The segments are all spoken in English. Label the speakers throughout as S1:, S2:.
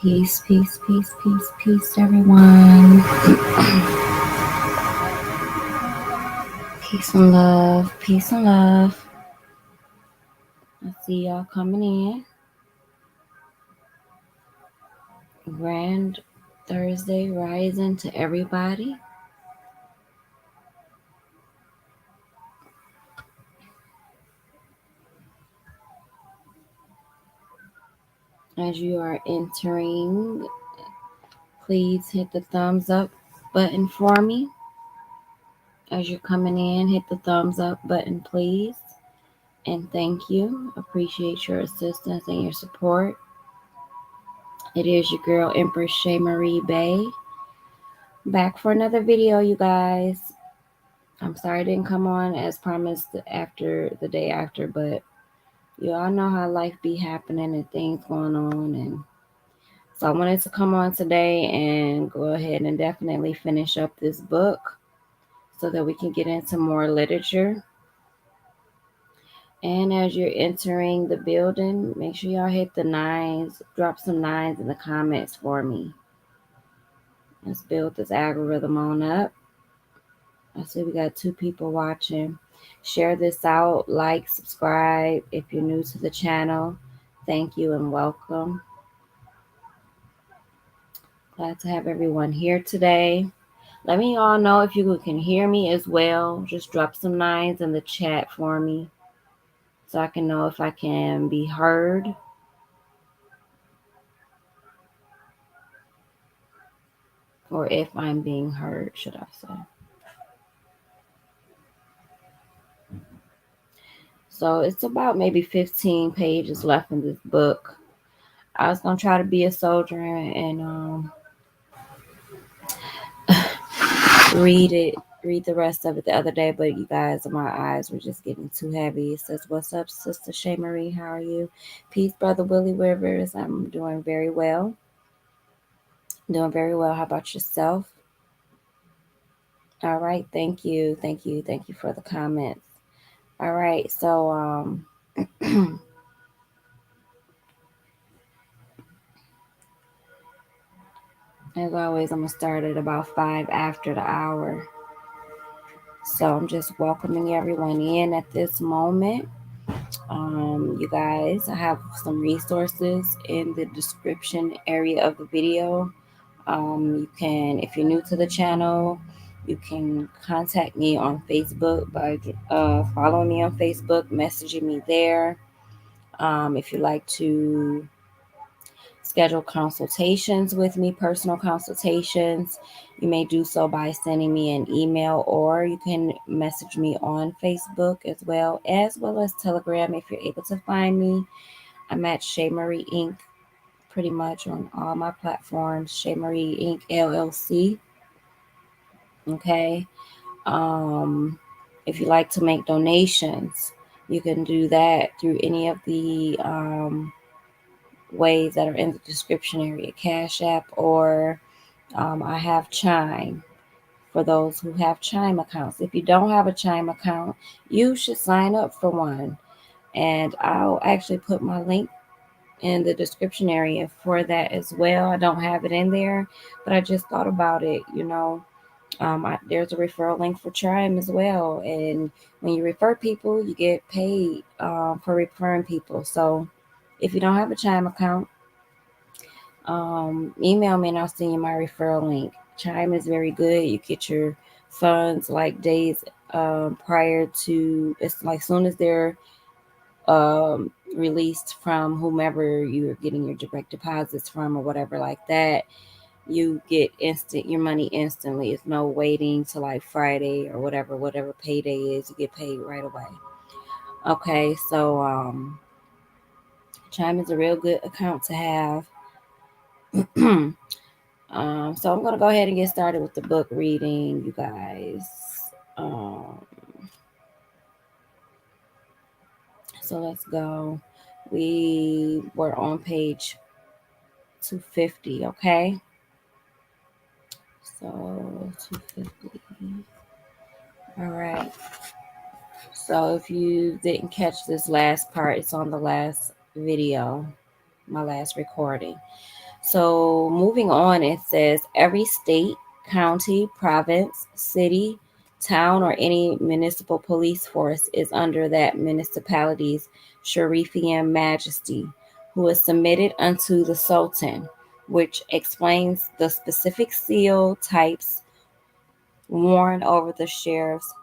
S1: Peace, peace, peace, peace, peace, everyone. Peace and love, peace and love. I see y'all coming in. Grand Thursday rising to everybody. As you are entering, please hit the thumbs up button for me. As you're coming in, hit the thumbs up button, please. And thank you. Appreciate your assistance and your support. It is your girl, Empress ShayMarie Bay. Back for another video, you guys. I'm sorry I didn't come on as promised after the day after, but you all know how life be happening and things going on. And so I wanted to come on today and go ahead and definitely finish up this book so that we can get into more literature. And as you're entering the building, make sure y'all hit the 9s, drop some 9s in the comments for me. Let's build this algorithm on up. I see we got 2 people watching. Share this out, like, subscribe if you're new to the channel. Thank you and welcome. Glad to have everyone here today. Let me all know if you can hear me as well. Just drop some 9s in the chat for me so I can know if I can be heard. Or if I'm being heard, should I say. So it's about maybe 15 pages left in this book. I was going to try to be a soldier and read the rest of it the other day, but you guys, my eyes were just getting too heavy. It says, what's up, Sister ShayMarie? How are you? Peace, Brother Willie Rivers. I'm doing very well. Doing very well. How about yourself? All right. Thank you. Thank you. Thank you for the comments. All right. So, as always, I'm going to start at about 5 after the hour. So I'm just welcoming everyone in at this moment. You guys, I have some resources in the description area of the video. You can, if you're new to the channel, you can contact me on Facebook by following me on Facebook, messaging me there. If you like to schedule consultations with me, personal consultations, you may do so by sending me an email, or you can message me on Facebook as well as Telegram if you're able to find me. I'm at ShayMarieInc pretty much on all my platforms. ShayMarieInc LLC. Okay. If you like to make donations, you can do that through any of the ways that are in the description area, Cash App, or I have CHIME for those who have CHIME accounts. If you don't have a CHIME account, you should sign up for one. And I'll actually put my link in the description area for that as well. I don't have it in there, but I just thought about it, there's a referral link for CHIME as well. And when you refer people, you get paid for referring people. So if you don't have a CHIME account, email me and I'll send you my referral link. CHIME is very good. You get your funds like days prior to, it's like soon as they're released from whomever you're getting your direct deposits from or whatever like that, you get your money instantly. It's no waiting till like Friday or whatever payday is. You get paid right away. Okay, so CHIME is a real good account to have. So I'm going to go ahead and get started with the book reading, you guys. So let's go. We were on page 250, okay? So 250. All right. So if you didn't catch this last part, it's on the last video, my last recording. So moving on, it says every state, county, province, city, town, or any municipal police force is under that municipality's Sharifian Majesty, who is submitted unto the Sultan, which explains the specific seal types worn over the sheriff's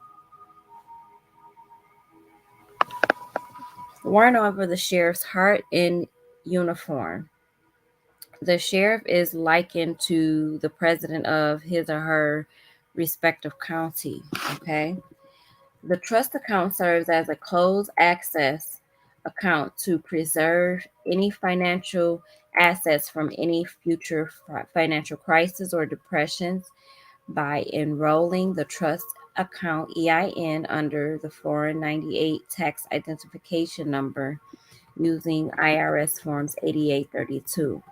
S1: heart in uniform. The sheriff is likened to the president of his or her respective county. Okay. The trust account serves as a closed access account to preserve any financial assets from any future financial crisis or depressions by enrolling the trust account EIN under the Foreign 98 tax identification number using IRS forms 8832.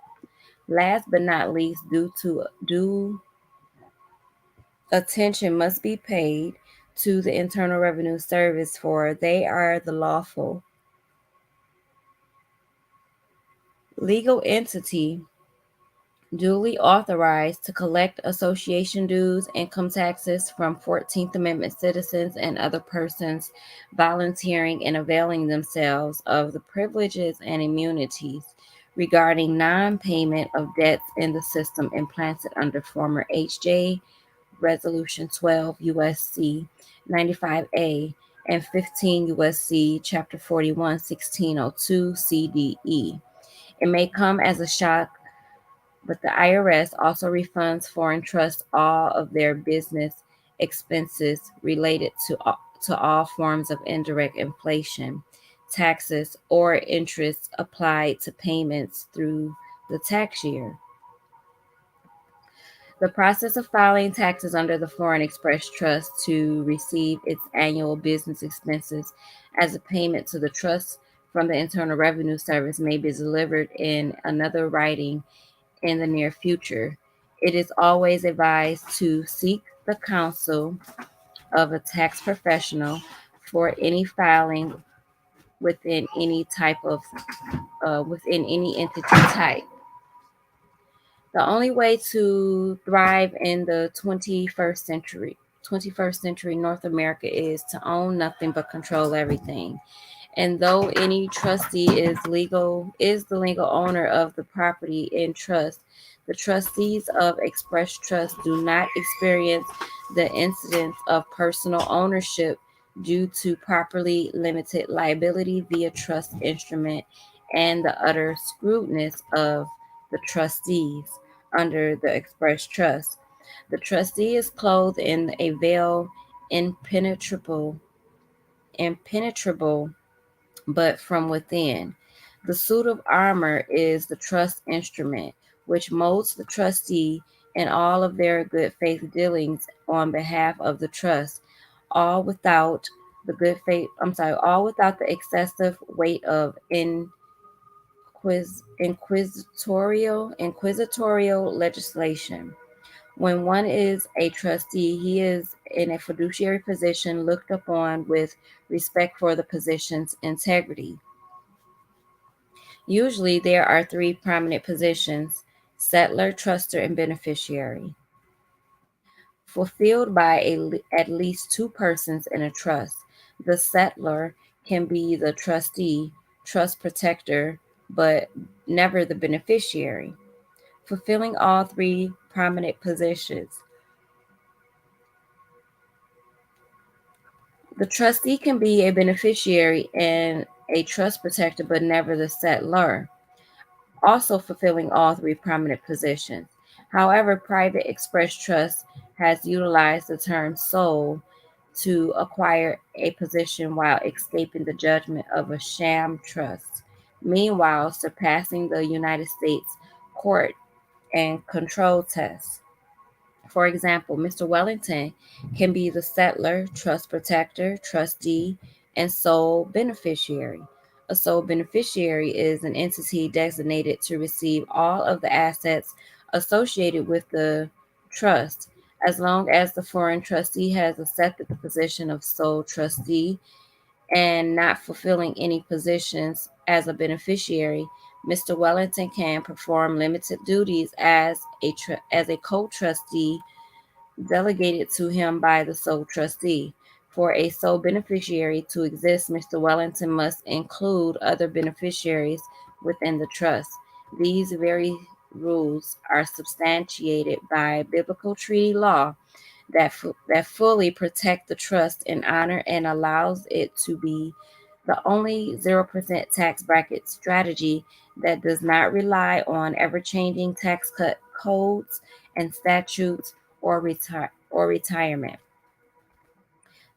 S1: Last but not least, due attention must be paid to the Internal Revenue Service, for they are the lawful legal entity duly authorized to collect association dues, income taxes from 14th Amendment citizens and other persons volunteering and availing themselves of the privileges and immunities regarding non-payment of debts in the system implanted under former HJ Resolution 12 USC 95A and 15 USC Chapter 41 1602 CDE. It may come as a shock, but the IRS also refunds foreign trusts all of their business expenses related to all forms of indirect inflation, taxes, or interest applied to payments through the tax year. The process of filing taxes under the Foreign Express Trust to receive its annual business expenses as a payment to the trust from the Internal Revenue Service may be delivered in another writing in the near future. It is always advised to seek the counsel of a tax professional for any filing within any within any entity type. The only way to thrive in the 21st century North America is to own nothing but control everything. And though any trustee is the legal owner of the property in trust, the trustees of Express Trust do not experience the incidence of personal ownership due to properly limited liability via trust instrument and the utter scrutiny of the trustees under the Express Trust. The trustee is clothed in a veil impenetrable but from within. The suit of armor is the trust instrument, which molds the trustee in all of their good faith dealings on behalf of the trust, all without all without the excessive weight of inquisitorial legislation. When one is a trustee, he is in a fiduciary position looked upon with respect for the position's integrity. Usually, there are three prominent positions: settlor, truster, and beneficiary, fulfilled by at least two persons in a trust. The settlor can be the trustee, trust protector, but never the beneficiary. Fulfilling all three prominent positions, the trustee can be a beneficiary and a trust protector, but never the settlor, also fulfilling all three prominent positions. However, Private Express Trust has utilized the term soul to acquire a position while escaping the judgment of a sham trust, meanwhile surpassing the United States court and control test. For example, Mr. Wellington can be the settlor, trust protector, trustee, and sole beneficiary. A sole beneficiary is an entity designated to receive all of the assets associated with the trust. As long as the foreign trustee has accepted the position of sole trustee and not fulfilling any positions as a beneficiary, Mr. Wellington can perform limited duties as a co-trustee delegated to him by the sole trustee. For a sole beneficiary to exist, Mr. Wellington must include other beneficiaries within the trust. These very rules are substantiated by biblical treaty law that fully protect the trust and honor and allows it to be the only 0% tax bracket strategy that does not rely on ever-changing tax cut codes and statutes or retirement.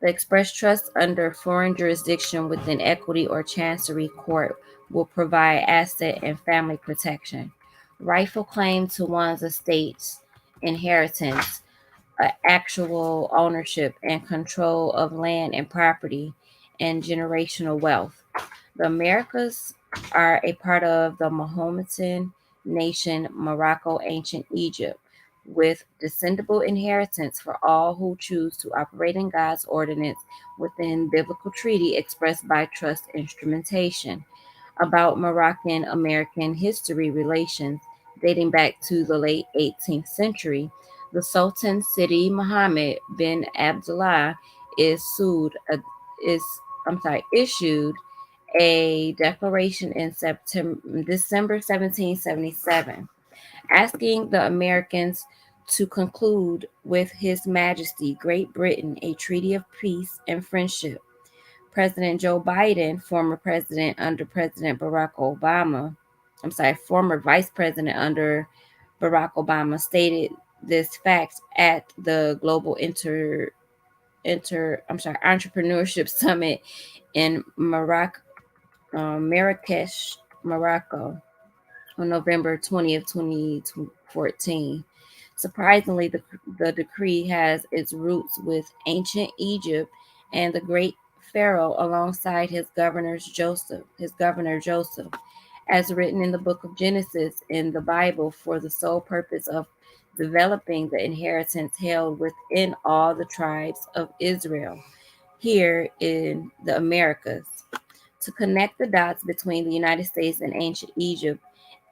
S1: The express trust under foreign jurisdiction within equity or chancery court will provide asset and family protection. Rightful claim to one's estate's inheritance, actual ownership and control of land and property, and generational wealth. The Americas are a part of the Mahometan nation Morocco, ancient Egypt, with descendable inheritance for all who choose to operate in God's ordinance within biblical treaty expressed by trust instrumentation. About Moroccan-American history relations dating back to the late 18th century, the Sultan Sidi Mohammed bin Abdullah is sued, is issued a declaration in December 1777, asking the Americans to conclude with His Majesty Great Britain a treaty of peace and friendship. President Joe Biden, former president under President Barack Obama, former vice president under Barack Obama, stated this fact at the Global Entrepreneurship Summit in Marrakech, Morocco, on November 20th, 2014. Surprisingly, the decree has its roots with ancient Egypt and the great Pharaoh alongside his governor Joseph, as written in the book of Genesis in the Bible for the sole purpose of developing the inheritance held within all the tribes of Israel here in the Americas. To connect the dots between the United States and ancient Egypt,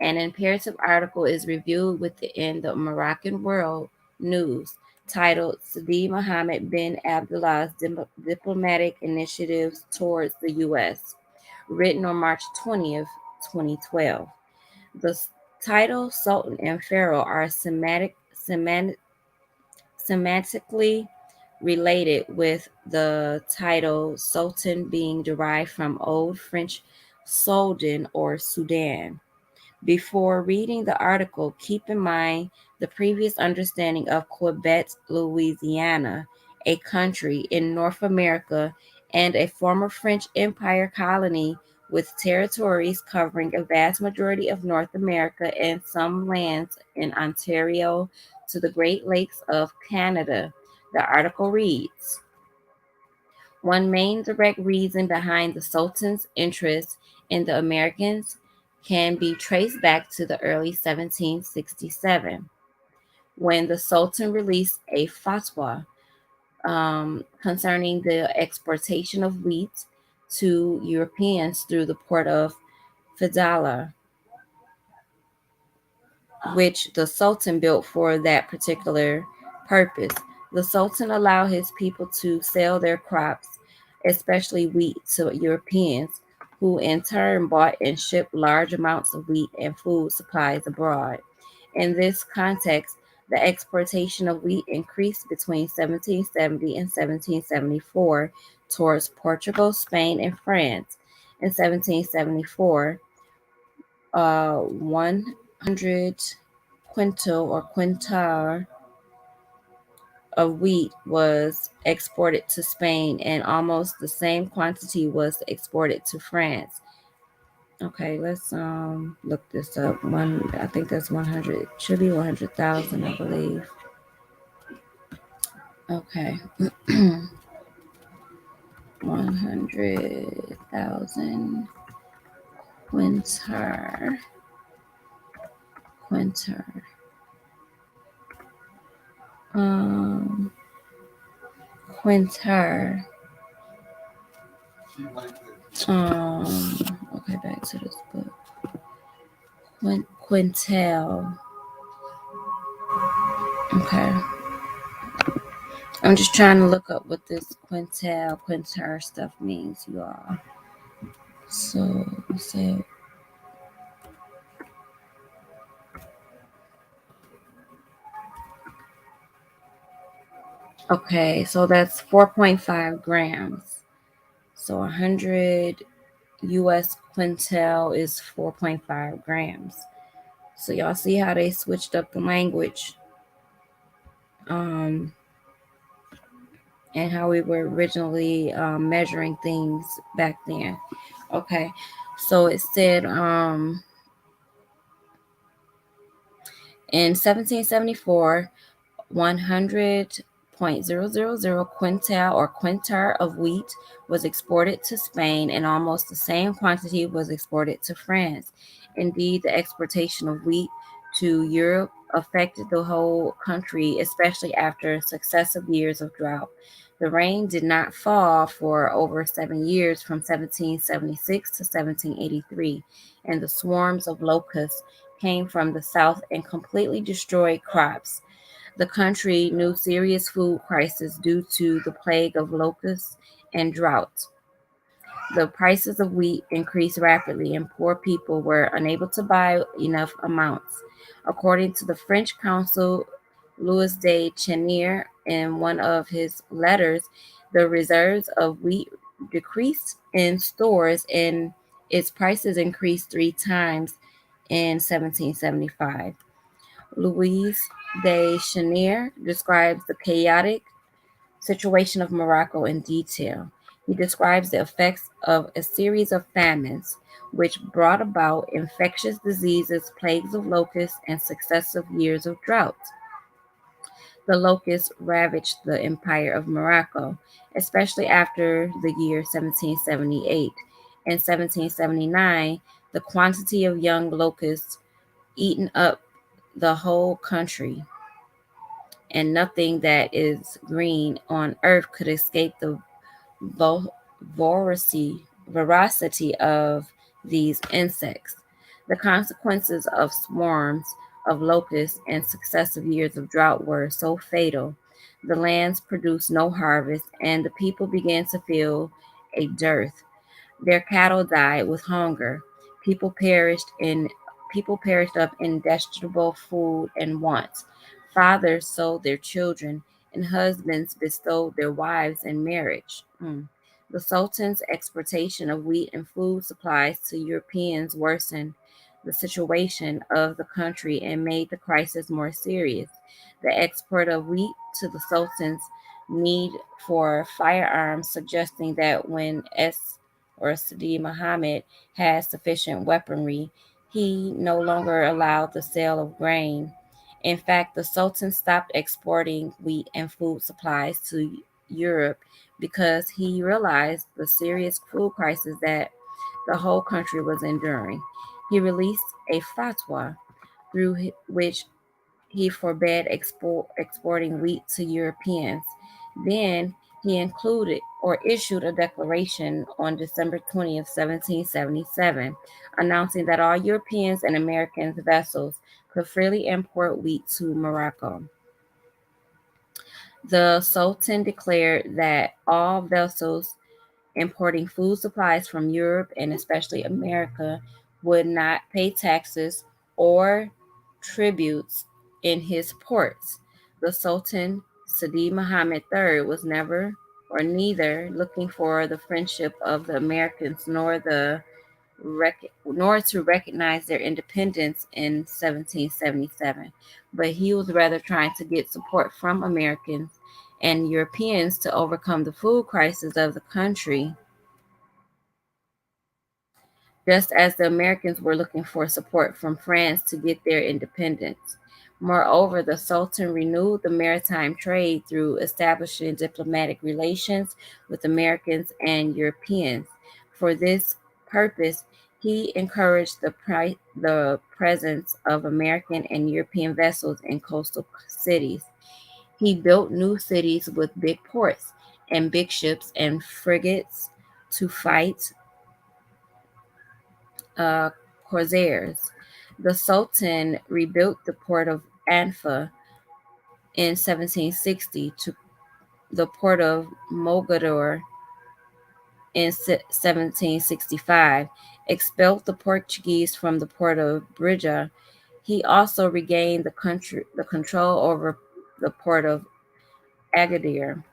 S1: an imperative article is reviewed within the Moroccan World News titled Sidi Mohammed bin Abdullah's Diplomatic Initiatives Towards the U.S., written on March 20th, 2012. The title Sultan and Pharaoh are semantically related, with the title Sultan being derived from Old French Soldan or Sudan. Before reading the article, keep in mind the previous understanding of Quebec, Louisiana, a country in North America and a former French Empire colony with territories covering a vast majority of North America and some lands in Ontario to the Great Lakes of Canada. The article reads, one main direct reason behind the Sultan's interest in the Americans can be traced back to the early 1767, when the Sultan released a fatwa concerning the exportation of wheat to Europeans through the port of Fidala, which the Sultan built for that particular purpose. The Sultan allowed his people to sell their crops, especially wheat, to Europeans, who in turn bought and shipped large amounts of wheat and food supplies abroad. In this context, the exportation of wheat increased between 1770 and 1774 towards Portugal, Spain, and France. In 1774, 100 quintal of wheat was exported to Spain, and almost the same quantity was exported to France. Okay, let's look this up. I think that's 100. Should be 100,000, I believe. Okay. 100,000 quintar. Quintar. Okay, back to this book. Quintal. Okay. I'm just trying to look up what this quinter stuff means, you all. So, say. Okay, so that's 4.5 grams. So 100 US quintal is 4.5 grams. So y'all see how they switched up the language, and how we were originally measuring things back then. Okay, so it said in 1774, 100.000 quintal or quintar of wheat was exported to Spain, and almost the same quantity was exported to France. Indeed, the exportation of wheat to Europe affected the whole country, especially after successive years of drought. The rain did not fall for over 7 years, from 1776 to 1783, and the swarms of locusts came from the south and completely destroyed crops. The country knew serious food crisis due to the plague of locusts and drought. The prices of wheat increased rapidly, and poor people were unable to buy enough amounts. According to the French consul Louis de Chenier, in one of his letters, the reserves of wheat decreased in stores, and its prices increased 3 times in 1775. Louis de Chenier describes the chaotic situation of Morocco in detail. He describes the effects of a series of famines, which brought about infectious diseases, plagues of locusts, and successive years of drought. The locusts ravaged the empire of Morocco, especially after the year 1778. In 1779, the quantity of young locusts eaten up the whole country, and nothing that is green on earth could escape the voracity of these insects. The consequences of swarms of locusts and successive years of drought were so fatal. The lands produced no harvest, and the people began to feel a dearth. Their cattle died with hunger. People perished in People perished of indigestible food and want. Fathers sold their children, and husbands bestowed their wives in marriage. The Sultan's exportation of wheat and food supplies to Europeans worsened the situation of the country and made the crisis more serious. The export of wheat to the Sultan's need for firearms, suggesting that when Sidi Muhammad had sufficient weaponry, he no longer allowed the sale of grain. In fact, the Sultan stopped exporting wheat and food supplies to Europe because he realized the serious food crisis that the whole country was enduring. He released a fatwa through which he forbade exporting wheat to Europeans. Then he included or issued a declaration on December 20th, 1777, announcing that all Europeans and Americans vessels could freely import wheat to Morocco. The Sultan declared that all vessels importing food supplies from Europe and especially America would not pay taxes or tributes in his ports. The Sultan Sidi Muhammad III was neither looking for the friendship of the Americans nor to recognize their independence in 1777, but he was rather trying to get support from Americans and Europeans to overcome the food crisis of the country, just as the Americans were looking for support from France to get their independence. Moreover, the Sultan renewed the maritime trade through establishing diplomatic relations with Americans and Europeans. For this purpose, he encouraged the presence of American and European vessels in coastal cities. He built new cities with big ports and big ships and frigates to fight uh, corsairs. The Sultan rebuilt the port of Anfa in 1760 to the port of Mogador in 1765, expelled the Portuguese from the port of Brida. He also regained the control over the port of Agadir.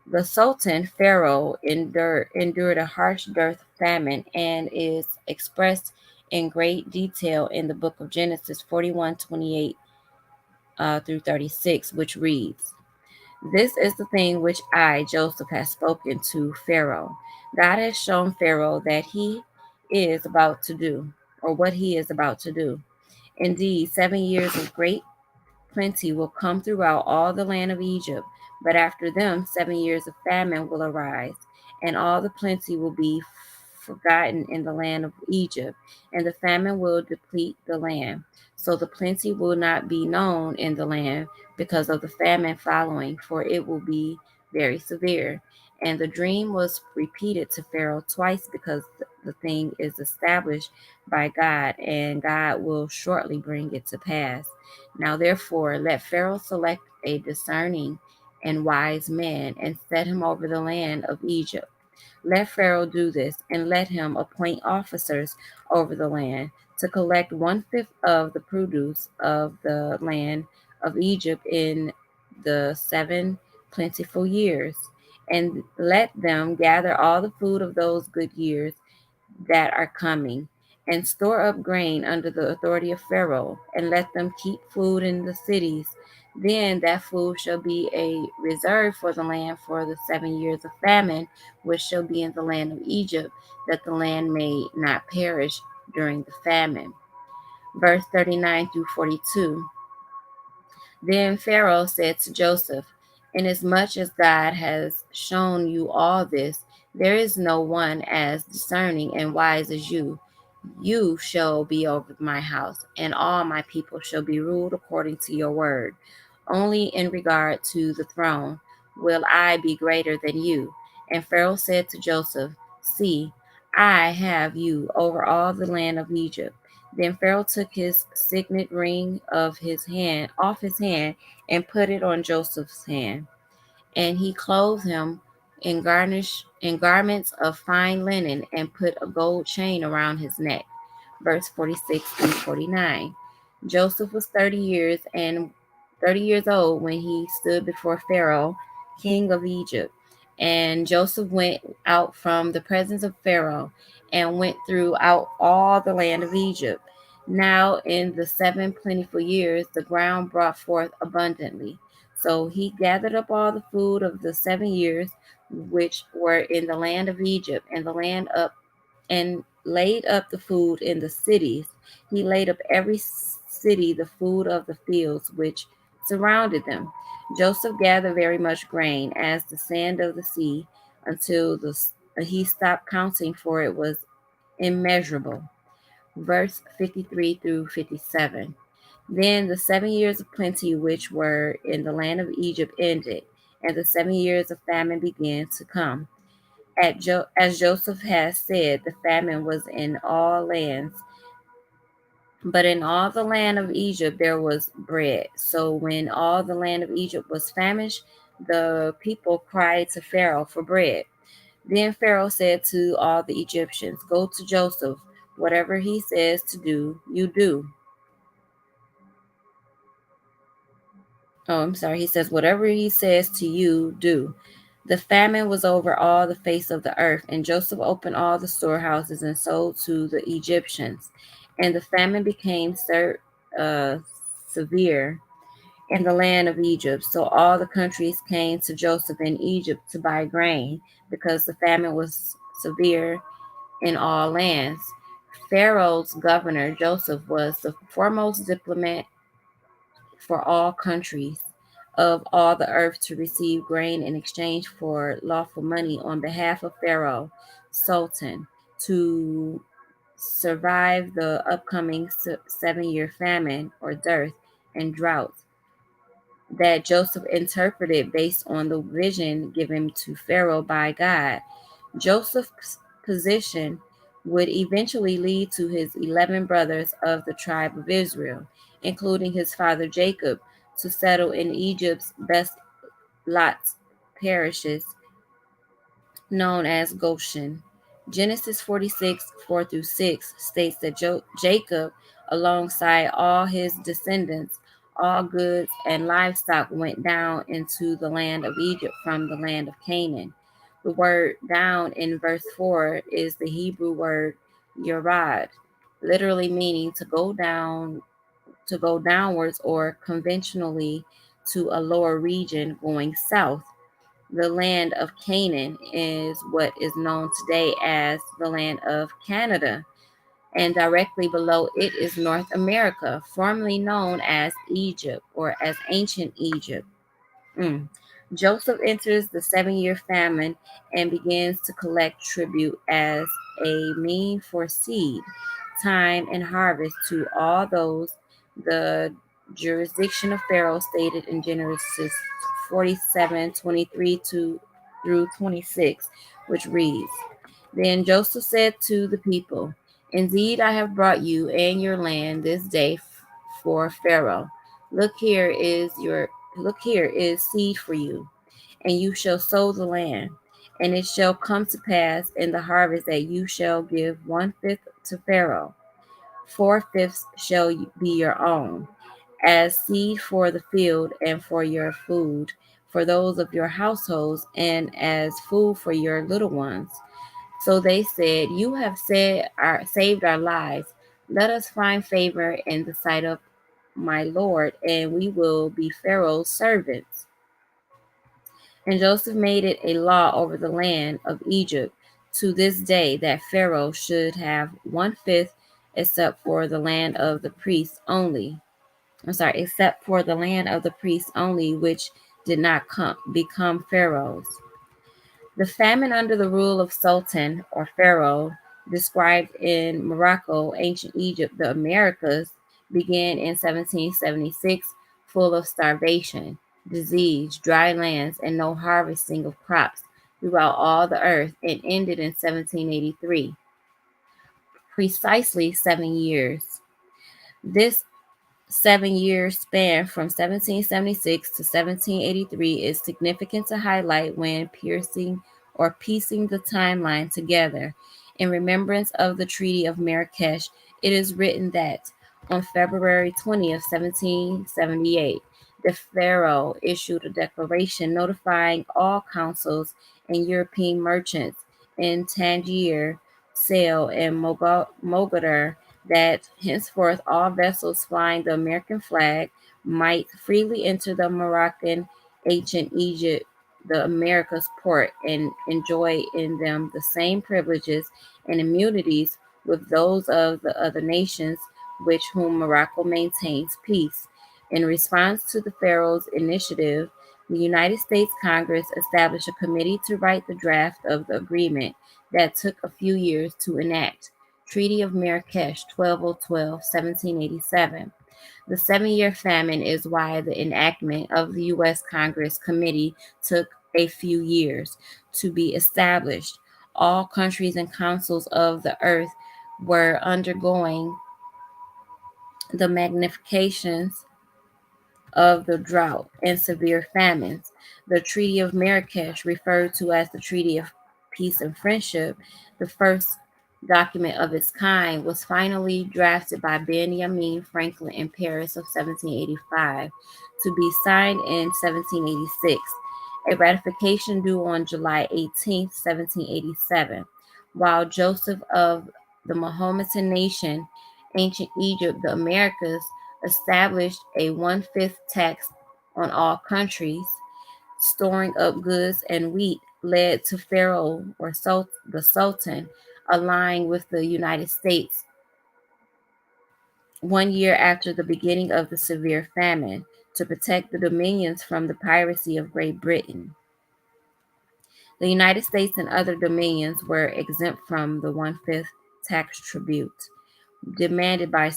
S1: The Sultan Pharaoh endured a harsh dearth famine and is expressed in great detail in the book of Genesis 41:28 through 36, which reads, "This is the thing which I, Joseph, have spoken to Pharaoh. God has shown Pharaoh that he is about to do, or what he is about to do. Indeed, 7 years of great plenty will come throughout all the land of Egypt, but after them 7 years of famine will arise, and all the plenty will be forgotten in the land of Egypt, and the famine will deplete the land. So the plenty will not be known in the land because of the famine following, for it will be very severe." And the dream was repeated to Pharaoh twice because the thing is established by God, and God will shortly bring it to pass. Now, therefore, let Pharaoh select a discerning and wise man and set him over the land of Egypt. Let Pharaoh do this, and let him appoint officers over the land to collect 1/5 of the produce of the land of Egypt in the 7 plentiful years, and let them gather all the food of those good years that are coming, and store up grain under the authority of Pharaoh, and let them keep food in the cities. Then that food shall be a reserve for the land for the 7 years of famine, which shall be in the land of Egypt, that the land may not perish during the famine. Verse 39 through 42. Then Pharaoh said to Joseph, "Inasmuch as God has shown you all this, there is no one as discerning and wise as you. You shall be over my house, and all my people shall be ruled according to your word. Only in regard to the throne will I be greater than you." And Pharaoh said to Joseph, "See, I have you over all the land of Egypt." Then Pharaoh took his signet ring off his hand and put it on Joseph's hand. And he clothed him in garments of fine linen and put a gold chain around his neck. Verse 46 through 49. Joseph was 30 years old when he stood before Pharaoh, king of Egypt. And Joseph went out from the presence of Pharaoh and went throughout all the land of Egypt. Now in the 7 plentiful years, the ground brought forth abundantly. So he gathered up all the food of the 7 years which were in the land of Egypt, and laid up the food in the cities. He laid up every city the food of the fields which surrounded them. Joseph gathered very much grain, as the sand of the sea, until he stopped counting, for it was immeasurable. Verse 53 through 57. Then the 7 years of plenty which were in the land of Egypt ended, and the 7 years of famine began to come. As Joseph had said, the famine was in all lands, but in all the land of Egypt there was bread. So when all the land of Egypt was famished, the people cried to Pharaoh for bread. Then Pharaoh said to all the Egyptians, "Go to Joseph. Whatever he says to do, you do." Oh, I'm sorry. He says, "Whatever he says to you, do." The famine was over all the face of the earth, and Joseph opened all the storehouses and sold to the Egyptians. And the famine became severe in the land of Egypt. So all the countries came to Joseph in Egypt to buy grain, because the famine was severe in all lands. Pharaoh's governor, Joseph, was the foremost diplomat for all countries of all the earth to receive grain in exchange for lawful money on behalf of Pharaoh, Sultan, to survive the upcoming 7 year famine or dearth and drought that Joseph interpreted based on the vision given to Pharaoh by God. Joseph's position would eventually lead to his 11 brothers of the tribe of Israel, including his father Jacob, to settle in Egypt's best Lot's parishes, known as Goshen. Genesis 46, 4 through 6 states that Jacob, alongside all his descendants, all goods and livestock, went down into the land of Egypt from the land of Canaan. The word down in verse 4 is the Hebrew word yerad, literally meaning to go down, to go downwards, or conventionally to a lower region going south. The land of Canaan is what is known today as the land of Canada, and directly below it is North America, formerly known as Egypt or as ancient Egypt. Mm. Joseph enters the 7-year famine and begins to collect tribute as a mean for seed, time, and harvest to all those the jurisdiction of Pharaoh stated in Genesis 47:23 through 26, which reads, Then Joseph said to the people, Indeed, I have brought you and your land this day for Pharaoh. Look here is your Look here is seed for you, and you shall sow the land. And it shall come to pass in the harvest that you shall give 1/5 to Pharaoh. 4/5 shall be your own, as seed for the field and for your food, for those of your households, and as food for your little ones. So they said, You have saved our lives. Let us find favor in the sight of my Lord, and we will be Pharaoh's servants. And Joseph made it a law over the land of Egypt to this day that Pharaoh should have 1/5, except for the land of the priests only. Except for the land of the priests only, which did not become Pharaoh's. The famine under the rule of Sultan or Pharaoh, described in Morocco, ancient Egypt, the Americas, began in 1776, full of starvation, disease, dry lands, and no harvesting of crops throughout all the earth, and ended in 1783, precisely 7 years. This 7 year span from 1776 to 1783 is significant to highlight when piecing the timeline together. In remembrance of the Treaty of Marrakech, it is written that on February 20th, 1778, the Pharaoh issued a declaration notifying all consuls and European merchants in Tangier, Sale, and Mogador that henceforth all vessels flying the American flag might freely enter the Moroccan ancient Egypt, the America's port, and enjoy in them the same privileges and immunities with those of the other nations with whom Morocco maintains peace. In response to the Pharaoh's initiative, the United States Congress established a committee to write the draft of the agreement that took a few years to enact. Treaty of Marrakech, 12/12, 1787. The 7-year famine is why the enactment of the U.S. Congress committee took a few years to be established. All countries and councils of the earth were undergoing the magnifications of the drought and severe famines. The Treaty of Marrakech, referred to as the Treaty of Peace and Friendship, the first document of its kind, was finally drafted by Benjamin Franklin in Paris of 1785 to be signed in 1786, a ratification due on July 18, 1787, while Joseph of the Mahometan nation, ancient Egypt, the Americas, established a 1/5 tax on all countries. Storing up goods and wheat led to Pharaoh or the Sultan allying with the United States 1 year after the beginning of the severe famine to protect the dominions from the piracy of Great Britain. The United States and other dominions were exempt from the 1/5 tax tribute demanded by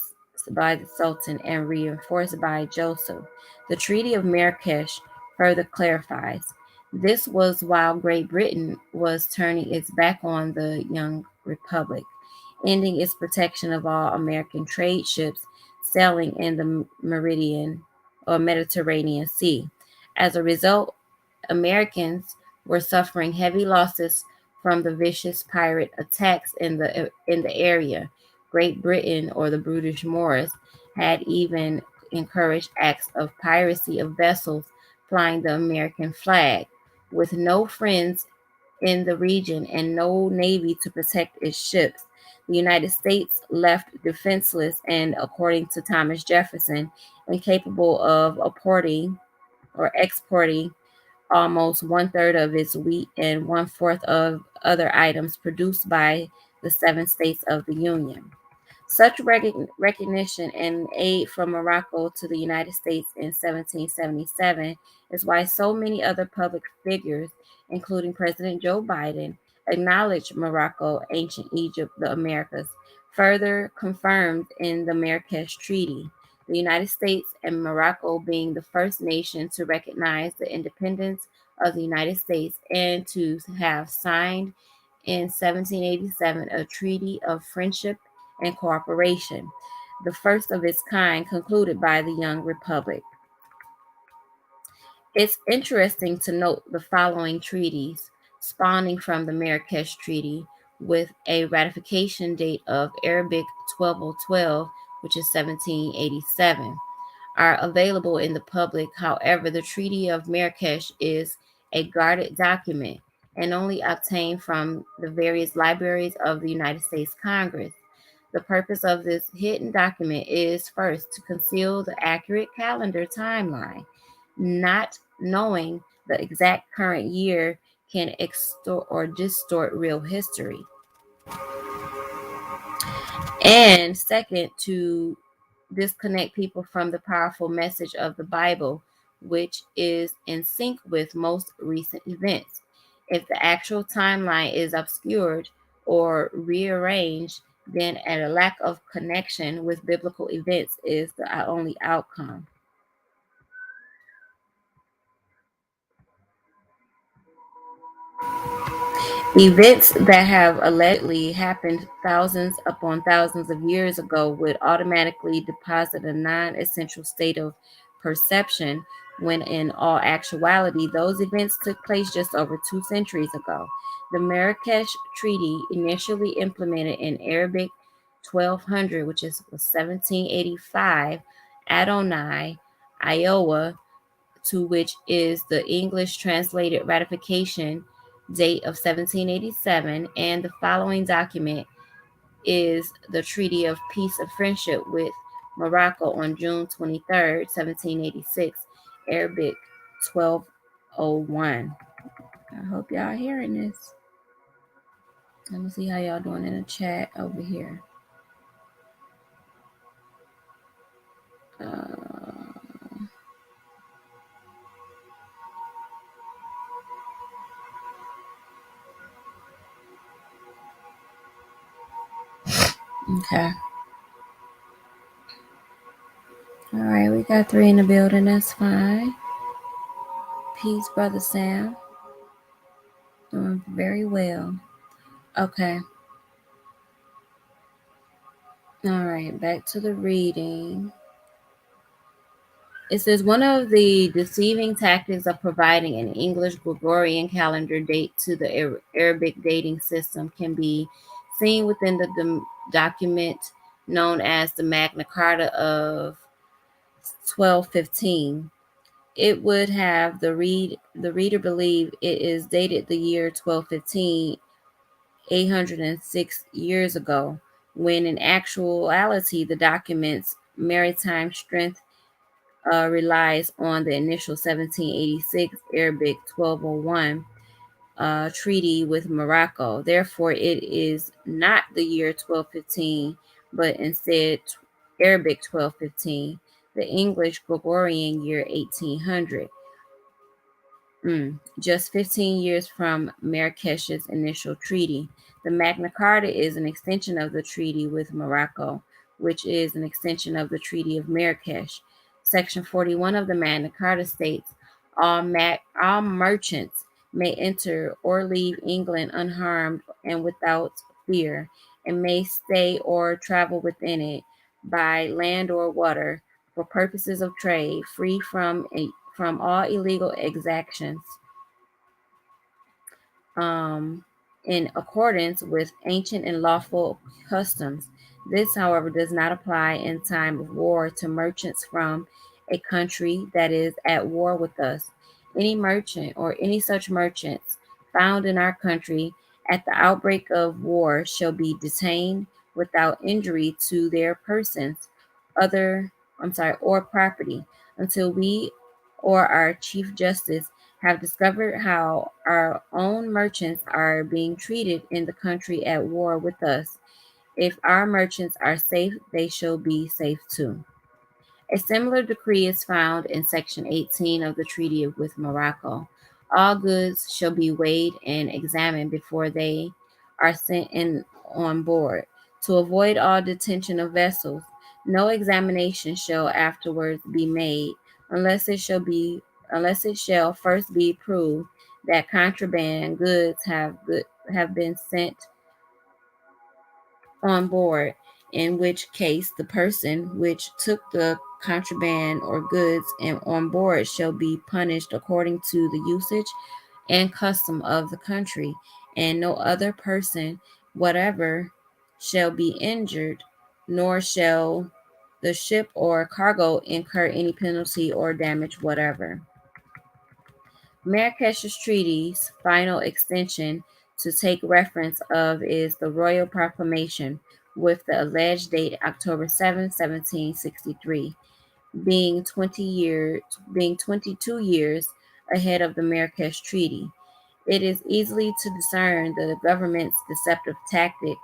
S1: the Sultan and reinforced by Joseph. The Treaty of Marrakech further clarifies this was while Great Britain was turning its back on the young Republic, ending its protection of all American trade ships sailing in the Mediterranean Sea. As a result, Americans were suffering heavy losses from the vicious pirate attacks in the area. Great Britain, or the brutish Moors, had even encouraged acts of piracy of vessels flying the American flag. With no friends in the region and no navy to protect its ships, the United States left defenseless and, according to Thomas Jefferson, incapable of importing or exporting almost one-third of its wheat and one-fourth of other items produced by the 7 states of the Union. Such recognition and aid from Morocco to the United States in 1777 is why so many other public figures, including President Joe Biden, acknowledged Morocco, ancient Egypt, the Americas, further confirmed in the Marrakech Treaty. The United States and Morocco being the first nation to recognize the independence of the United States and to have signed in 1787 a treaty of friendship and cooperation, the first of its kind concluded by the young republic. It's interesting to note the following treaties spawning from the Marrakech Treaty with a ratification date of Arabic 12012, which is 1787, are available in the public. However, the Treaty of Marrakech is a guarded document and only obtained from the various libraries of the United States Congress. The purpose of this hidden document is first to conceal the accurate calendar timeline. Not knowing the exact current year can extort or distort real history. And second, to disconnect people from the powerful message of the Bible, which is in sync with most recent events. If the actual timeline is obscured or rearranged, then a lack of connection with biblical events is the only outcome. Events that have allegedly happened thousands upon thousands of years ago would automatically deposit a non essential state of perception when in all actuality those events took place just over 2 centuries ago. The Marrakech Treaty, initially implemented in Arabic 1200, which is 1785, Adonai, Iowa, to which is the English translated ratification date of 1787, and the following document is the Treaty of Peace of Friendship with Morocco on June 23rd, 1786, Arabic 1201. I hope y'all hearing this. Let me see how y'all doing in the chat over here. Okay. All right, we got 3 in the building. That's fine. Peace, Brother Sam. Doing very well. Okay. All right, back to the reading. It says one of the deceiving tactics of providing an English Gregorian calendar date to the Arabic dating system can be seen within the document known as the Magna Carta of 1215. It would have the reader believe it is dated the year 1215, 806 years ago, when in actuality the document's maritime strength relies on the initial 1786 Arabic 1201 treaty with Morocco. Therefore, it is not the year 1215, but instead Arabic 1215, the English Gregorian year 1800. Just 15 years from Marrakech's initial treaty. The Magna Carta is an extension of the treaty with Morocco, which is an extension of the Treaty of Marrakech. Section 41 of the Magna Carta states, all merchants may enter or leave England unharmed and without sphere and may stay or travel within it by land or water for purposes of trade, free from all illegal exactions, in accordance with ancient and lawful customs. This, however, does not apply in time of war to merchants from a country that is at war with us. Any merchant or any such merchants found in our country at the outbreak of war shall be detained without injury to their persons, or property, until we or our Chief Justice have discovered how our own merchants are being treated in the country at war with us. If our merchants are safe, they shall be safe too. A similar decree is found in Section 18 of the Treaty with Morocco. All goods shall be weighed and examined before they are sent in on board. To avoid all detention of vessels, no examination shall afterwards be made unless it shall first be proved that contraband goods have been sent on board, in which case the person which took the contraband or goods and on board shall be punished according to the usage and custom of the country, and no other person whatever shall be injured, nor shall the ship or cargo incur any penalty or damage whatever. Marrakech's treaty's final extension to take reference of is the Royal Proclamation, with the alleged date October 7, 1763, being 22 years ahead of the Marrakech Treaty. It is easily to discern the government's deceptive tactic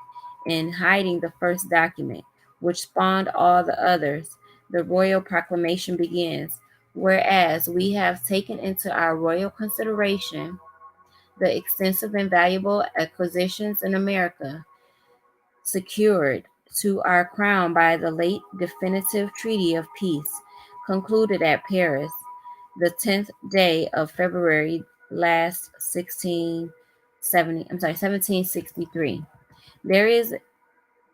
S1: in hiding the first document, which spawned all the others. The Royal Proclamation begins, whereas we have taken into our royal consideration the extensive and valuable acquisitions in America secured to our crown by the late definitive treaty of peace concluded at Paris the 10th day of February last 1763. There is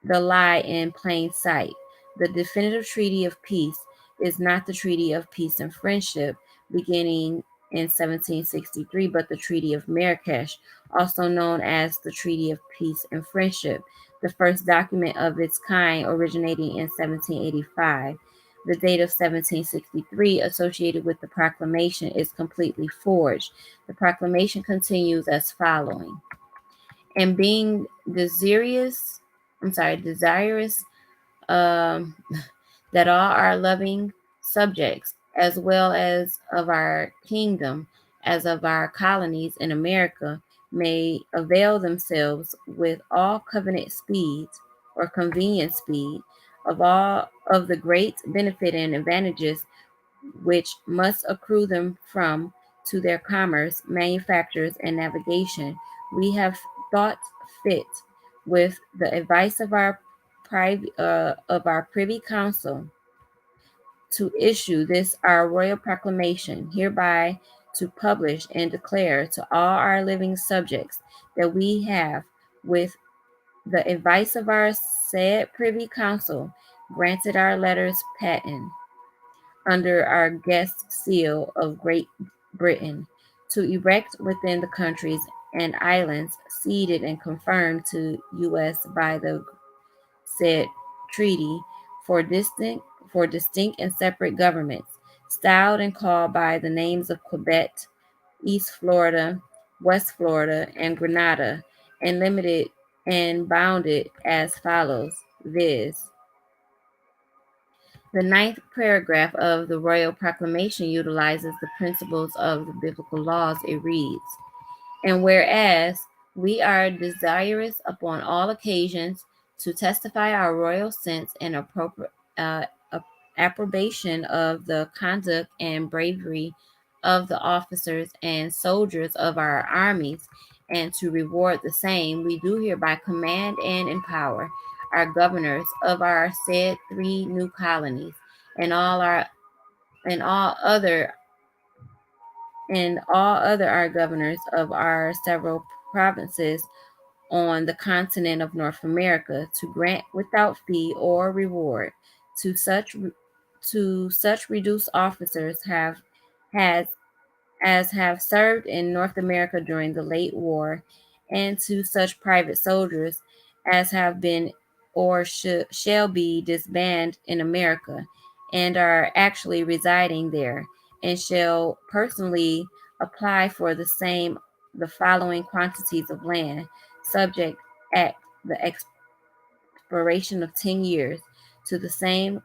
S1: the lie in plain sight. The definitive treaty of peace is not the treaty of peace and friendship beginning in 1763, but the Treaty of Marrakech, also known as the Treaty of Peace and Friendship, the first document of its kind originating in 1785. The date of 1763 associated with the proclamation is completely forged. The proclamation continues as following. And being desirous um, that all our loving subjects, as well as of our kingdom, as of our colonies in America, may avail themselves with all covenant speeds or convenient speed of all of the great benefit and advantages which must accrue them from to their commerce, manufactures, and navigation. We have thought fit, with the advice of our Privy Council, to issue this our royal proclamation, hereby to publish and declare to all our living subjects that we have, with the advice of our said Privy Council, granted our letters patent under our guest seal of Great Britain to erect within the countries and islands ceded and confirmed to U.S. by the said treaty for distinct and separate governments, styled and called by the names of Quebec, East Florida, West Florida, and Grenada, and limited and bounded as follows, viz. The ninth paragraph of the Royal Proclamation utilizes the principles of the biblical laws. It reads, and whereas we are desirous upon all occasions to testify our royal sense and approbation of the conduct and bravery of the officers and soldiers of our armies, and to reward the same, we do hereby command and empower our governors of our said 3 new colonies and all other our governors of our several provinces on the continent of North America to grant without fee or reward to such reduced officers has as have served in North America during the late war, and to such private soldiers as have been or shall be disbanded in America and are actually residing there, and shall personally apply for the following quantities of land, subject at the expiration of 10 years to the same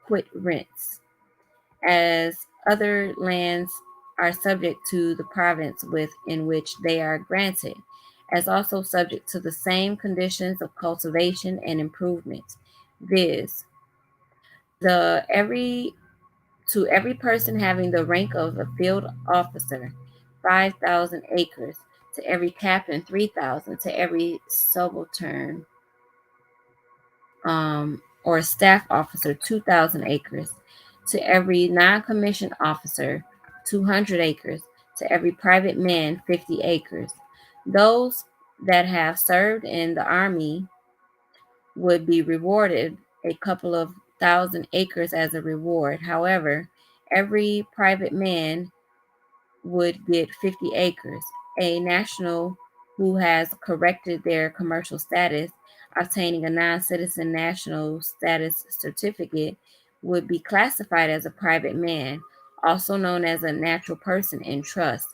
S1: quit rents as other lands are subject to the province within which they are granted, as also subject to the same conditions of cultivation and improvement, viz., the every person having the rank of a field officer, 5,000 acres; to every captain, 3,000; to every subaltern or staff officer, 2,000 acres; to every non-commissioned officer, 200 acres; to every private man, 50 acres. Those that have served in the army would be rewarded a couple of thousand acres as a reward. However, every private man would get 50 acres. A national who has corrected their commercial status, obtaining a non-citizen national status certificate, would be classified as a private man, also known as a natural person in trust.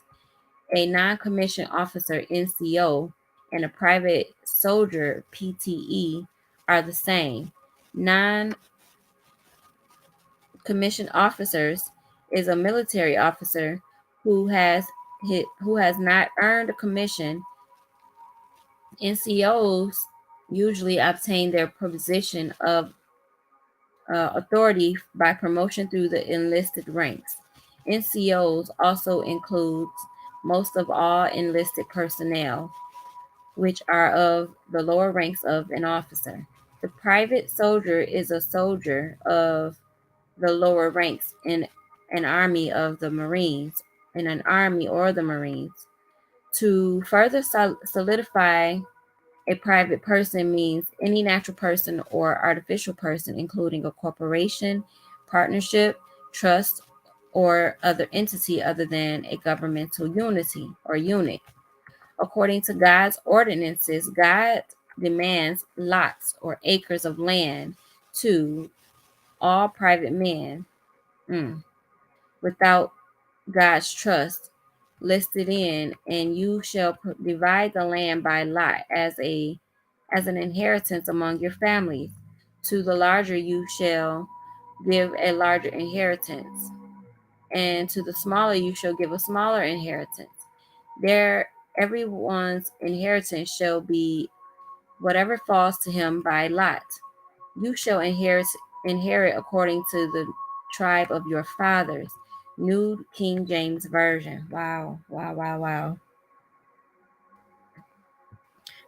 S1: A non-commissioned officer, NCO, and a private soldier, PTE, are the same. Non-commissioned officers is a military officer who has not earned a commission. NCOs usually obtain their position of authority by promotion through the enlisted ranks. NCOs also includes most of all enlisted personnel, which are of the lower ranks of an officer. The private soldier is a soldier of the lower ranks in an army of the Marines, in an army or the Marines. To further solidify a private person means any natural person or artificial person, including a corporation, partnership, trust, or other entity other than a governmental unity or unit. According to God's ordinances, God demands lots or acres of land to all private men without God's trust listed in, and you shall divide the land by lot as an inheritance among your families. To the larger you shall give a larger inheritance, and to the smaller you shall give a smaller inheritance. There everyone's inheritance shall be whatever falls to him by lot. You shall inherit according to the tribe of your fathers. New King James Version. Wow, wow, wow, wow.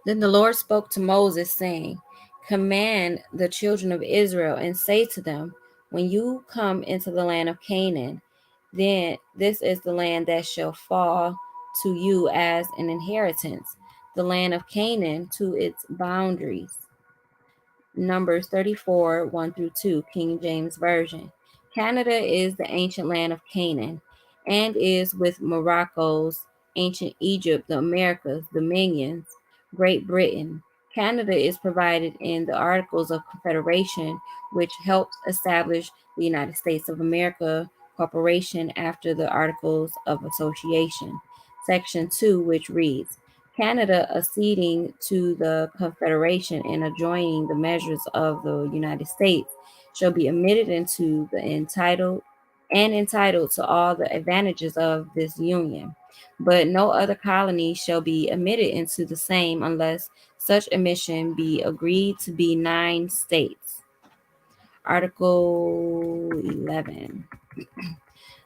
S1: Then the Lord spoke to Moses, saying, command the children of Israel and say to them, when you come into the land of Canaan, then this is the land that shall fall to you as an inheritance, the land of Canaan to its boundaries. Numbers 34, 1 through 2, King James Version. Canada is the ancient land of Canaan and is with Morocco's ancient Egypt, the Americas, dominions, Great Britain. Canada is provided in the Articles of Confederation, which helped establish the United States of America Corporation after the Articles of Association. Section 2, which reads, Canada acceding to the Confederation and adjoining the measures of the United States shall be admitted into the entitled to all the advantages of this union. But no other colony shall be admitted into the same unless such admission be agreed to be 9 states. Article 11.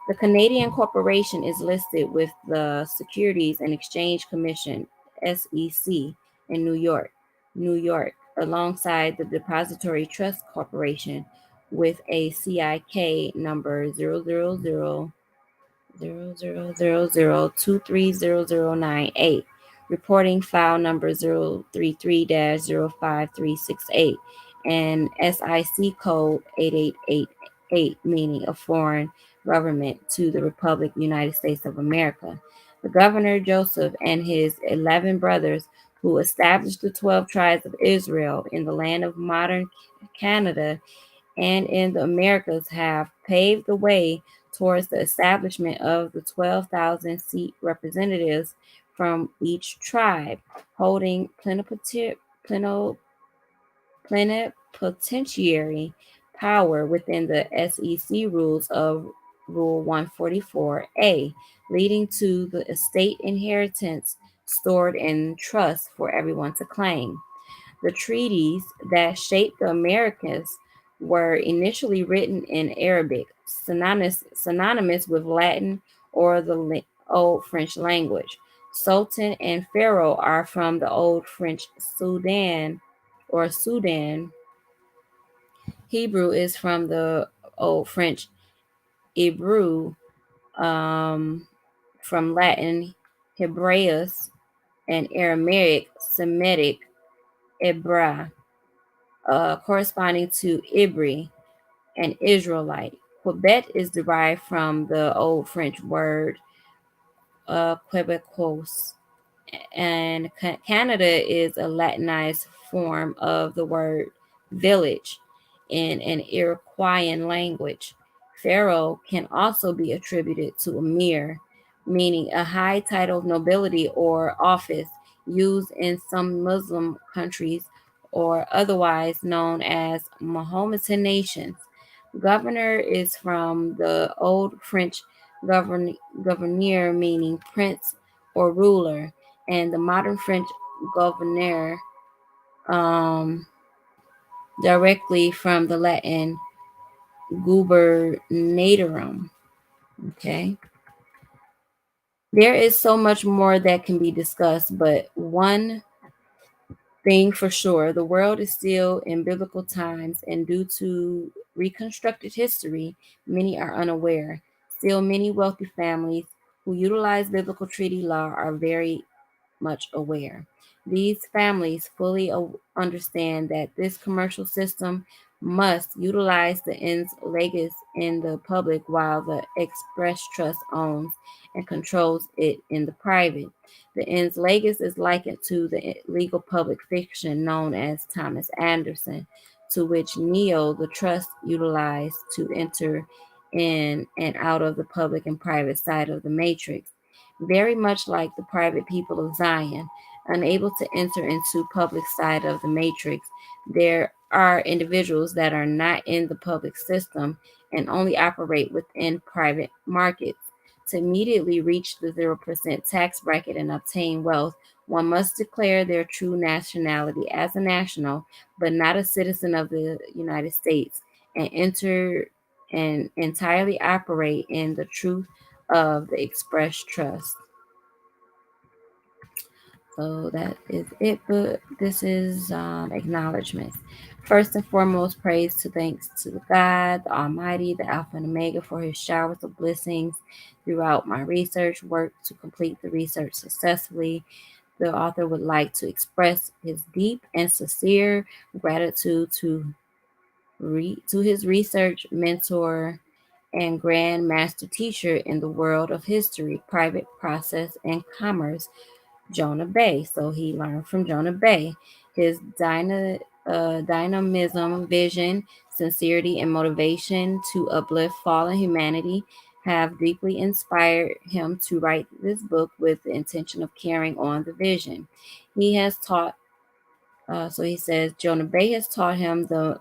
S1: The Canadian Corporation is listed with the Securities and Exchange Commission, SEC, in New York, alongside the Depository Trust Corporation with a CIK number 00000230098, reporting file number 033-05368, and SIC code 8888, meaning a foreign government to the Republic United States of America. The governor Joseph and his 11 brothers, who established the 12 tribes of Israel in the land of modern Canada and in the Americas, have paved the way towards the establishment of the 12,000 seat representatives from each tribe, holding plenipotentiary power within the SEC rules of Rule 144A, leading to the estate inheritance stored in trust for everyone to claim. The treaties that shaped the Americas were initially written in Arabic, synonymous with Latin or the Old French language. Sultan and Pharaoh are from the Old French Sudan. Hebrew is from the Old French Hebrew, from Latin Hebraeus, and Aramaic Semitic Ebra, corresponding to Ibri, and Israelite. Quebec is derived from the Old French word Québécois, and Canada is a Latinized form of the word village in an Iroquoian language. Pharaoh can also be attributed to Emir, meaning a high title of nobility or office used in some Muslim countries or otherwise known as Mahometan nations. Governor is from the Old French gouverneur, meaning prince or ruler, and the modern French gouverneur, um, directly from the Latin gubernatorum. Okay. There is so much more that can be discussed, but one thing for sure, the world is still in biblical times, and due to reconstructed history, many are unaware. Still, many wealthy families who utilize biblical treaty law are very much aware. These families fully understand that this commercial system must utilize the ens legis in the public while the express trust owns and controls it in the private. The ens legis is likened to the legal public fiction known as Thomas Anderson, to which Neo, the trust, utilized to enter in and out of the public and private side of the matrix. Very much like the private people of Zion, unable to enter into public side of the matrix, there are individuals that are not in the public system and only operate within private markets. To immediately reach the 0% tax bracket and obtain wealth, one must declare their true nationality as a national, but not a citizen of the United States, and enter and entirely operate in the truth of the express trust. So that is it. But this is acknowledgements. First and foremost, praise to thanks to the God, the Almighty, the Alpha and Omega, for his showers of blessings throughout my research work to complete the research successfully. The author would like to express his deep and sincere gratitude to his research mentor and grand master teacher in the world of history, private process, and commerce, Jonah Bay. So he learned from Jonah Bay. His dynamism, vision, sincerity, and motivation to uplift fallen humanity have deeply inspired him to write this book with the intention of carrying on the vision. He has taught, so he says, Jonah Bay has taught him the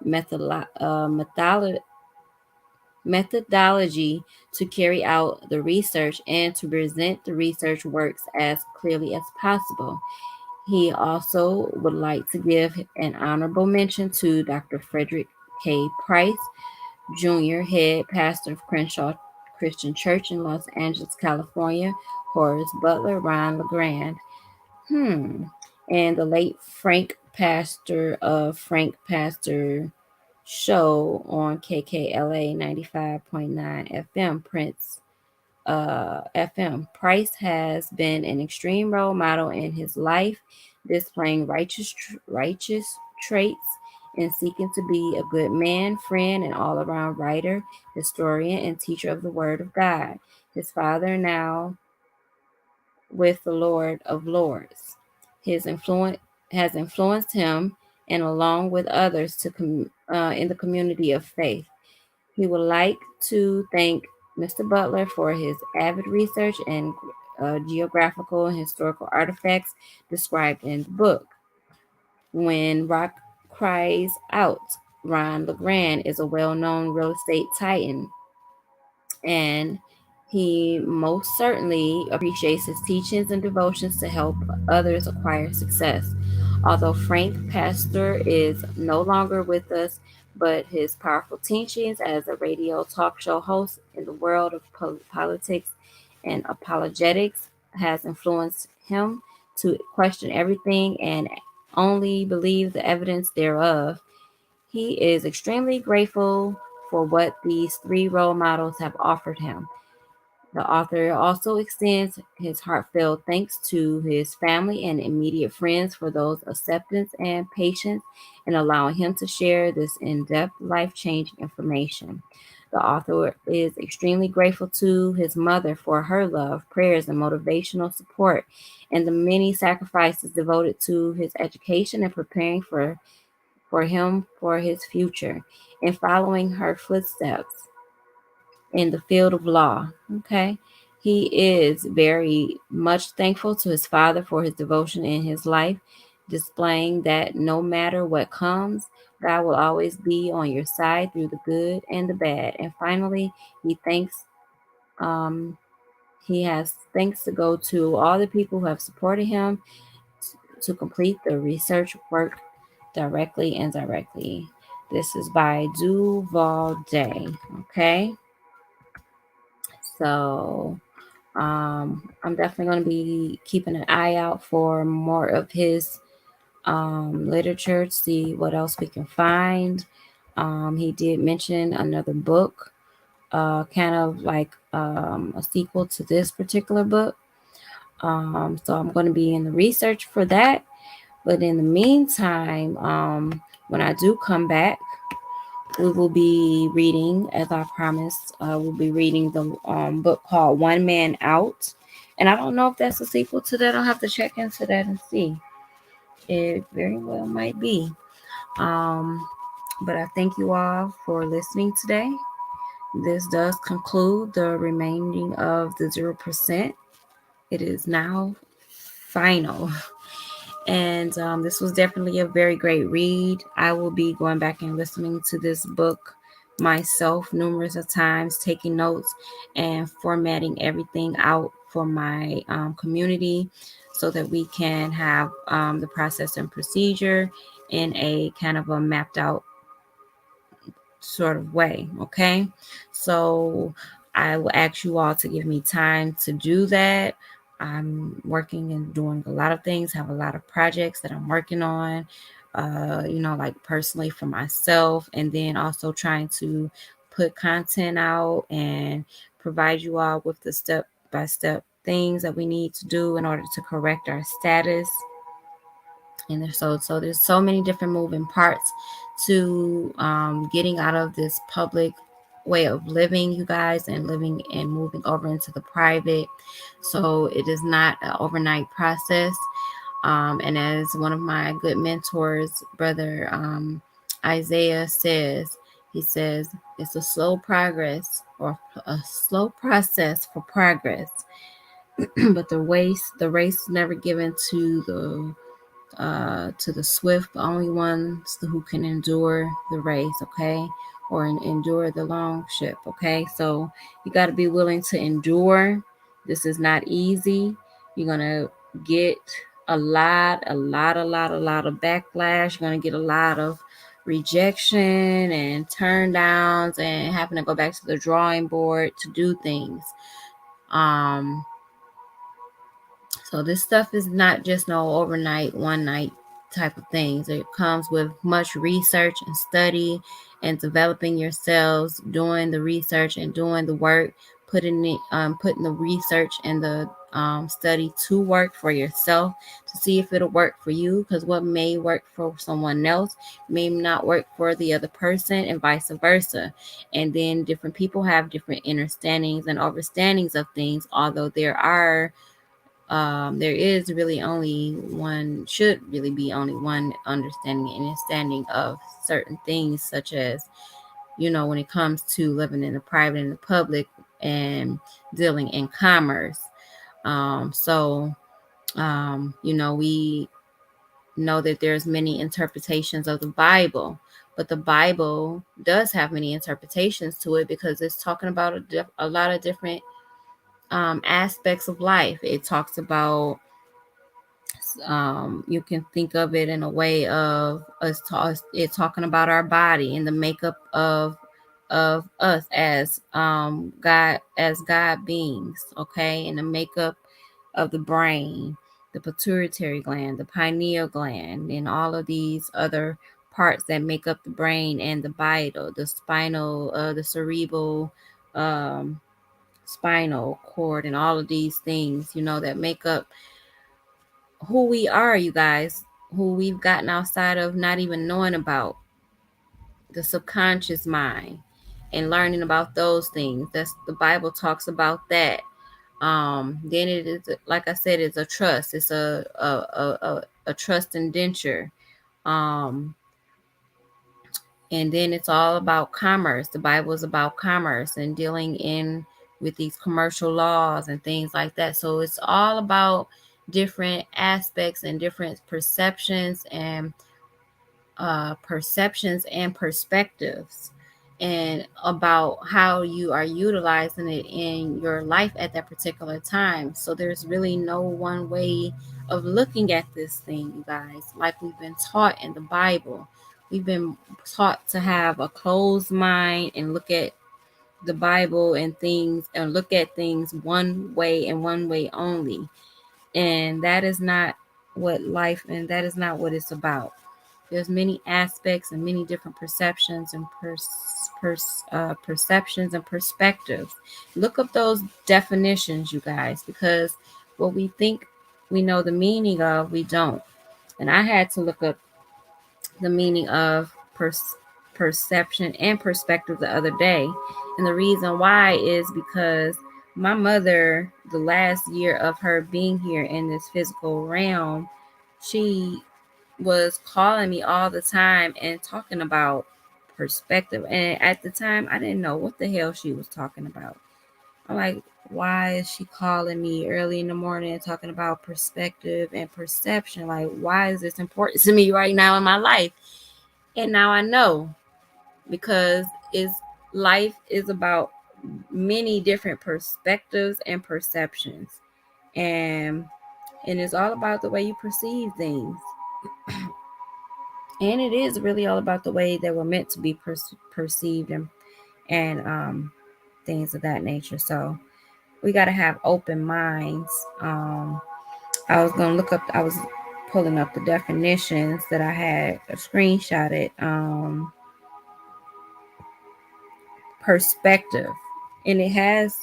S1: methodology to carry out the research and to present the research works as clearly as possible. He also would like to give an honorable mention to Dr. Frederick K. Price, Jr., head pastor of Crenshaw Christian Church in Los Angeles, California, Horace Butler, Ron LeGrand, and the late Frank Pastor of Frank Pastor Show on KKLA 95.9 FM, Prince FM. Price has been an extreme role model in his life, displaying righteous traits and seeking to be a good man, friend, and all-around writer, historian, and teacher of the Word of God. His father, now with the Lord of Lords, his influence has influenced him, and along with others, in the community of faith. He would like to thank Mr. Butler for his avid research and geographical and historical artifacts described in the book. When Rock Cries Out, Ron LeGrand is a well-known real estate titan, and he most certainly appreciates his teachings and devotions to help others acquire success. Although Frank Pastor is no longer with us, but his powerful teachings as a radio talk show host in the world of politics and apologetics has influenced him to question everything and only believe the evidence thereof. He is extremely grateful for what these three role models have offered him. The author also extends his heartfelt thanks to his family and immediate friends for those acceptance and patience in allowing him to share this in-depth, life-changing information. The author is extremely grateful to his mother for her love, prayers, and motivational support, and the many sacrifices devoted to his education and preparing for him for his future, and following her footsteps in the field of law. Okay. He is very much thankful to his father for his devotion in his life, displaying that no matter what comes, God will always be on your side through the good and the bad. And finally, he thanks um, he has thanks to go to all the people who have supported him to complete the research work directly and indirectly. This is by Duval Day. Okay. So I'm definitely going to be keeping an eye out for more of his literature to see what else we can find. He did mention another book, kind of like a sequel to this particular book. So I'm going to be in the research for that. But in the meantime, when I do come back, we will be reading, as I promised, we'll be reading the book called One Man Out. And I don't know if that's a sequel to that. I'll have to check into that and see. It very well might be. But I thank you all for listening today. This does conclude the remaining of the 0%. It is now final. And this was definitely a very great read. I will be going back and listening to this book myself numerous of times, taking notes and formatting everything out for my community so that we can have the process and procedure in a kind of a mapped out sort of way. Okay. So I will ask you all to give me time to do that. I'm working and doing a lot of things, have a lot of projects that I'm working on, like personally for myself, and then also trying to put content out and provide you all with the step by step things that we need to do in order to correct our status. And there's so many different moving parts to getting out of this public way of living, you guys, and living and moving over into the private. So it is not an overnight process. And as one of my good mentors, brother Isaiah says, he says it's a slow progress or a slow process for progress. But the race is never given to the swift, the only ones who can endure the race, okay, or endure the long ship, okay. So you got to be willing to endure. This is not easy. You're gonna get a lot of backlash. You're gonna get a lot of rejection and turn downs and having to go back to the drawing board to do things. So this stuff is not just no overnight, one night type of things. It comes with much research and study and developing yourselves, doing the research and doing the work putting the research and the study to work for yourself to see if it'll work for you, because what may work for someone else may not work for the other person, and vice versa. And then different people have different understandings and overstandings of things, although there is really only one, should really be only one understanding and understanding of certain things, such as, when it comes to living in the private and the public and dealing in commerce. We know that there's many interpretations of the Bible, but the Bible does have many interpretations to it because it's talking about a lot of different aspects of life. It talks about, you can think of it in a way of it talking about our body and the makeup of us as God beings, okay, and the makeup of the brain, the pituitary gland, the pineal gland, and all of these other parts that make up the brain, and the vital, the spinal, the cerebral, spinal cord, and all of these things, that make up who we are, you guys, who we've gotten outside of not even knowing about the subconscious mind and learning about those things. That's the Bible talks about that. Then it is, like I said, it's a trust. It's a trust indenture. And then it's all about commerce. The Bible is about commerce and dealing in with these commercial laws and things like that. So it's all about different aspects and different perceptions and perspectives, and about how you are utilizing it in your life at that particular time. So there's really no one way of looking at this thing, you guys. Like we've been taught in the Bible, we've been taught to have a closed mind and look at the Bible and things, and look at things one way and one way only. And that is not what life, and that is not what it's about. There's many aspects and many different perceptions and perceptions and perspectives. Look up those definitions, you guys, because what we think we know the meaning of, we don't. And I had to look up the meaning of perception and perspective the other day. And the reason why is because my mother, the last year of her being here in this physical realm, she was calling me all the time and talking about perspective. And at the time, I didn't know what the hell she was talking about. I'm like, why is she calling me early in the morning and talking about perspective and perception? Like, why is this important to me right now in my life? And now I know, because life is about many different perspectives and perceptions. And it's all about the way you perceive things. And it is really all about the way that we're meant to be perceived, and things of that nature. So we got to have open minds. I was pulling up the definitions that I had screenshotted. Perspective, and it has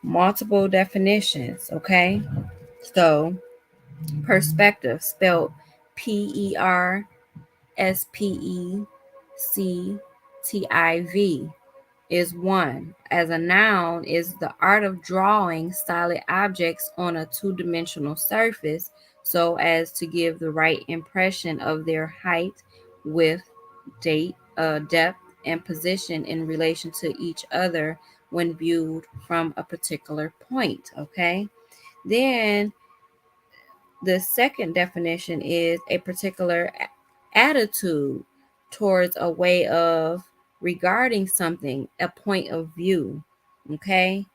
S1: multiple definitions. Okay, so perspective, spelled PERSPECTIV, is one. As a noun, is the art of drawing solid objects on a two-dimensional surface so as to give the right impression of their height, width, depth, and position in relation to each other when viewed from a particular point. Okay. Then the second definition is a particular attitude towards a way of regarding something, a point of view. Okay.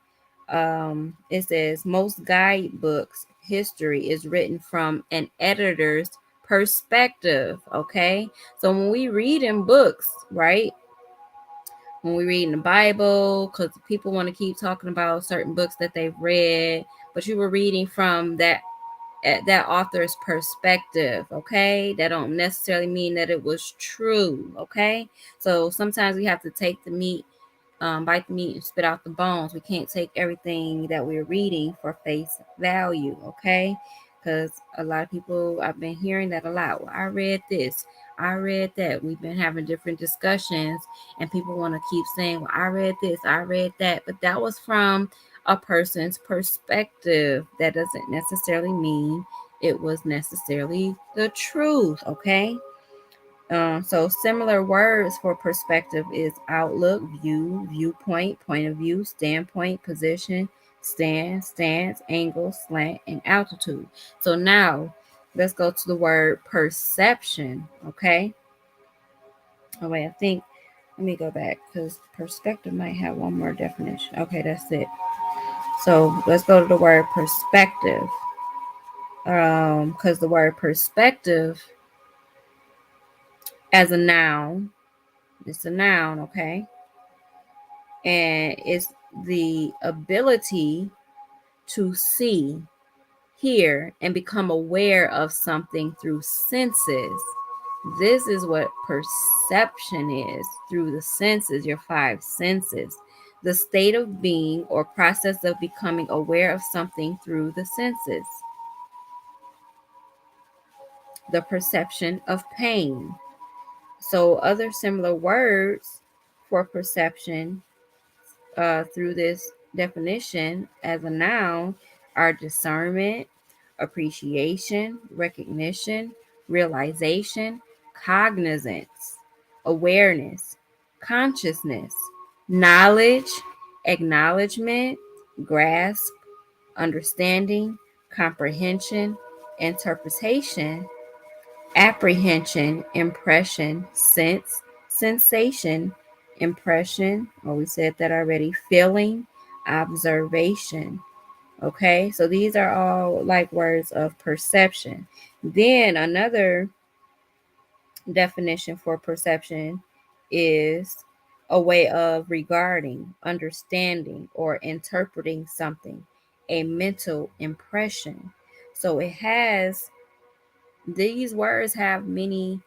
S1: It says most guidebooks history is written from an editor's perspective. Okay. So when we read in books, right? When we read in the Bible, because people want to keep talking about certain books that they've read, but you were reading from that author's perspective. Okay, that don't necessarily mean that it was true. Okay, so sometimes we have to take the meat bite the meat and spit out the bones. We can't take everything that we're reading for face value, okay? Because a lot of people, I've been hearing that a lot. Well, I read this, I read that. We've been having different discussions, and people want to keep saying, well, I read this, I read that. But that was from a person's perspective. That doesn't necessarily mean it was necessarily the truth, okay? So similar words for perspective is outlook, view, viewpoint, point of view, standpoint, position, stand, stance, angle, slant, and altitude. So now let's go to the word perception. Okay. Oh wait, let me go back because perspective might have one more definition. Okay, that's it. So let's go to the word perspective. Because the word perspective as a noun, it's a noun, okay? And it's the ability to see, hear, and become aware of something through senses. This is what perception is, through the senses, your five senses. The state of being or process of becoming aware of something through the senses. The perception of pain. So other similar words for perception through this definition as a noun are discernment, appreciation, recognition, realization, cognizance, awareness, consciousness, knowledge, acknowledgement, grasp, understanding, comprehension, interpretation, apprehension, impression, sense, sensation, impression, well, we said that already, feeling, observation. Okay, so these are all like words of perception. Then another definition for perception is a way of regarding, understanding, or interpreting something, a mental impression. So these words have many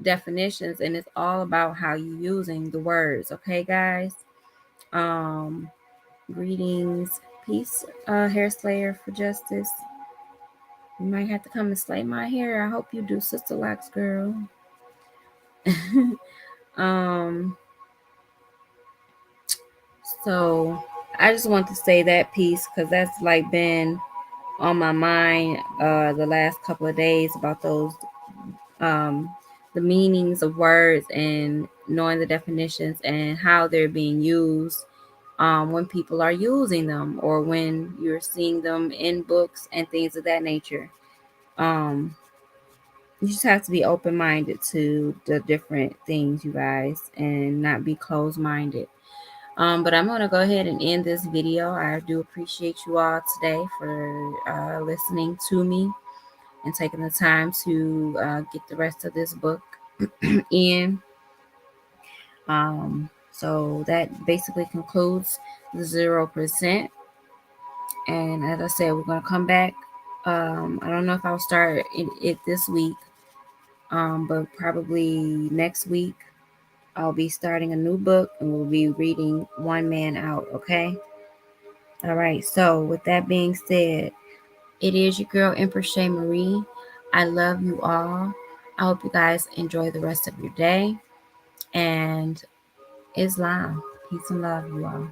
S1: definitions, and it's all about how you're using the words. Okay, guys. um Greetings, peace, hair slayer for justice. You might have to come and slay my hair. I hope you do, Sister Locks girl. um so I just want to say that piece because that's like been on my mind the last couple of days about those the meanings of words and knowing the definitions and how they're being used when people are using them or when you're seeing them in books and things of that nature. Um, you just have to be open-minded to the different things, you guys, and not be closed-minded. But I'm going to go ahead and end this video. I do appreciate you all today for listening to me and taking the time to get the rest of this book in. So that basically concludes the 0%. And as I said, we're going to come back. I don't know if I'll start it this week, but probably next week I'll be starting a new book and we'll be reading One Man Out, okay? All right, so with that being said, it is your girl, Empress ShayMarie. I love you all. I hope you guys enjoy the rest of your day. And Islam. Peace and love, you all.